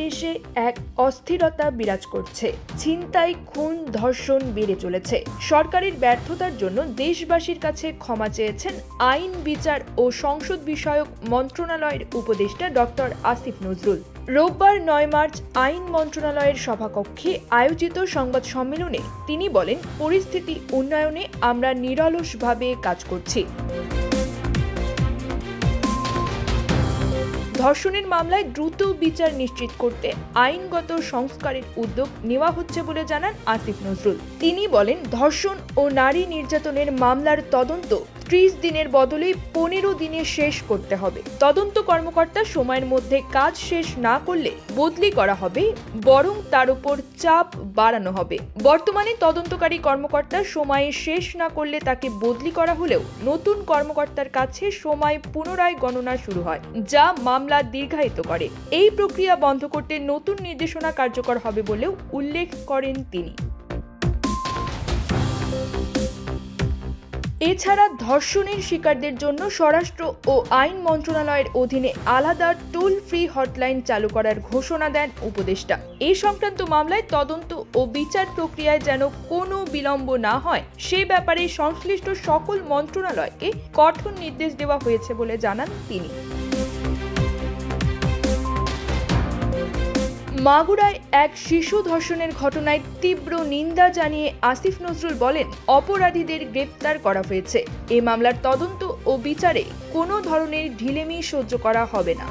দেশে এক অস্থিরতা বিরাজ করছে। ছিনতাই, খুন, ধর্ষণ বেড়ে চলেছে। সরকারের ব্যর্থতার জন্য দেশবাসীর কাছে ক্ষমা চেয়েছেন আইন, বিচার ও সংসদ বিষয়ক মন্ত্রণালয়ের উপদেষ্টা ডক্টর আসিফ নজরুল। রোববার 9 মার্চ আইন মন্ত্রণালয়ের সভাকক্ষে আয়োজিত সংবাদ সম্মেলনে তিনি বলেন, পরিস্থিতি উন্নয়নে আমরা নিরলসভাবে কাজ করছি। ধর্ষণের মামলায় দ্রুত বিচার নিশ্চিত করতে আইনগত সংস্কারের উদ্যোগ নেওয়া হচ্ছে বলে জানান আসিফ নজরুল। তিনি বলেন, ধর্ষণ ও নারী নির্যাতনের মামলার তদন্ত 30 দিনের বদলে 15 দিনে শেষ করতে হবে। তদন্ত কর্মকর্তা সময়ের মধ্যে কাজ শেষ না করলে বদলি করা হবে, বরং তার উপর চাপ বাড়ানো হবে। বর্তমানে তদন্তকারী কর্মকর্তা সময়ে শেষ না করলে তাকে বদলি করা হলেও নতুন কর্মকর্তার কাছে সময় পুনরায় গণনা শুরু হয়, যা মামলা দীর্ঘায়িত করে। এই প্রক্রিয়া বন্ধ করতে নতুন নির্দেশনা কার্যকর হবে বলেও উল্লেখ করেন তিনি। এছাড়া ধর্ষণের শিকারদের জন্য স্বরাষ্ট্র ও আইন মন্ত্রণালয়ের অধীনে আলাদা টোল ফ্রি হটলাইন চালু করার ঘোষণা দেন উপদেষ্টা। এই সংক্রান্ত মামলায় তদন্ত ও বিচার প্রক্রিয়ায় যেন কোনো বিলম্ব না হয় সে ব্যাপারে সংশ্লিষ্ট সকল মন্ত্রণালয়কে কঠোর নির্দেশ দেওয়া হয়েছে বলে জানান তিনি। মাগুরায় এক শিশু ধর্ষণের ঘটনায় তীব্র নিন্দা জানিয়ে আসিফ নজরুল বলেন, অপরাধীদের গ্রেপ্তার করা হয়েছে। এ মামলার তদন্ত ও বিচারে কোনো ধরনের ঢিলেমি সহ্য করা হবে না।